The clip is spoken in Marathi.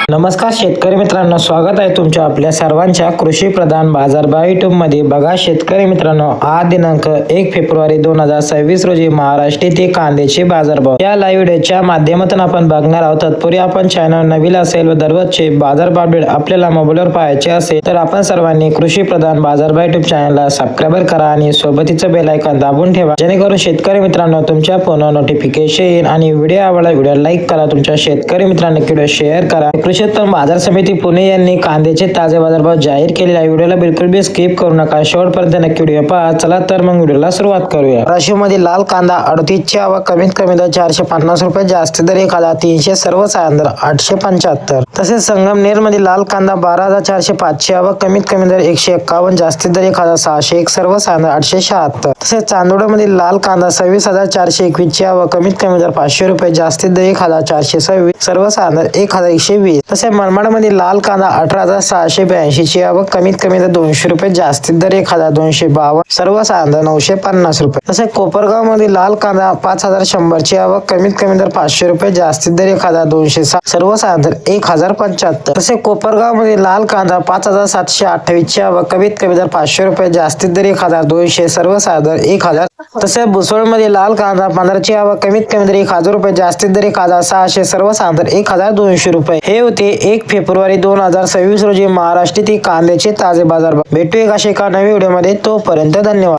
नमस्कार शेतकरी मित्रांनो, स्वागत आहे तुमच्या आपल्या सर्वांच्या कृषी प्रधान बाजारभाव युट्यूब मध्ये। बघा शेतकरी मित्रांनो, आज दिनांक 1 फेब्रुवारी 2026 रोजी महाराष्ट्र येथे कांद्याचे बाजारभाव या लाईव्ह व्हिडिओच्या माध्यमातून आपण बघणार आहोत। तत्पूर्वी आपण चॅनल नवीन असेल व दररोजचे बाजारभाव अपडेट आपल्याला मोबाईलवर पाहायचे असेल तर आपण सर्वांनी कृषी प्रधान बाजारभाव युट्यूब चॅनलला सबस्क्राइब करा आणि सोबतीचं बेल आयकॉन दाबून ठेवा, जेणेकरून शेतकरी मित्रांनो तुमच्या फोनवर नोटिफिकेशन येईल। आणि व्हिडिओ आवडला व्हिडिओ लाईक करा, तुमच्या शेतकरी मित्रांनी व्हिडिओ शेअर करा। कृषी उत्पन्न बाजार समिती पुणे यांनी कांद्याचे ताजे बाजारभाव जाहीर केलेले आहे। व्हिडिओला बिलकुल भी स्किप करू नका, शेवटपर्यंत नक्की व्हिडिओ पहा। चला तर मग व्हिडिओला सुरुवात करूया। राशीमध्ये लाल कांदा 38 ची आवक, कमीत कमी दर 450 रुपये, जास्त दर 1300, सर्वसाधारण दर 875। तसेच संगमनेर मध्ये लाल कांदा 12405 ची आवक, कमीत कमी दर 151, जास्त दर 1601, सर्वसाधारण दर 876। तसेच चांदोडमध्ये लाल कांदा 26421 ची आवक, कमीत कमी दर 500 रुपये, जास्त दर 1426, सर्वसाधारण दर 1120। तसेच मनमाडमध्ये लाल कांदा 18682 ची आवक, कमीत कमी दर 200 रुपये, जास्त दर 1252, सर्वसाधारण दर 950 रुपये। तसेच कोपरगाव मध्ये लाल कांदा 5100 ची आवक, कमीत कमी दर 500 रुपये, जास्त दर 1200, सर्वसाधारण दर 1075। तसेच कोपरगाव मध्ये लाल कांदा 5728 ची आवक, कमीत कमी दर 500 रुपये, जास्त दर 1200, सर्वसाधारण दर 1000। तसेच भुसवळ मध्ये लाल कांदा 15 ची आवक, कमीत कमी दर 1000 रुपये, जास्त दर 1600, सर्वसाधारण दर 1200 रुपये। हे होते 1 फेब्रुवारी 2026 रोजी महाराष्ट्रातील कांद्याचे ताजे बाजारभाव। भेटूया अशा एका नवीन व्हिडिओ मध्ये, तोपर्यंत धन्यवाद।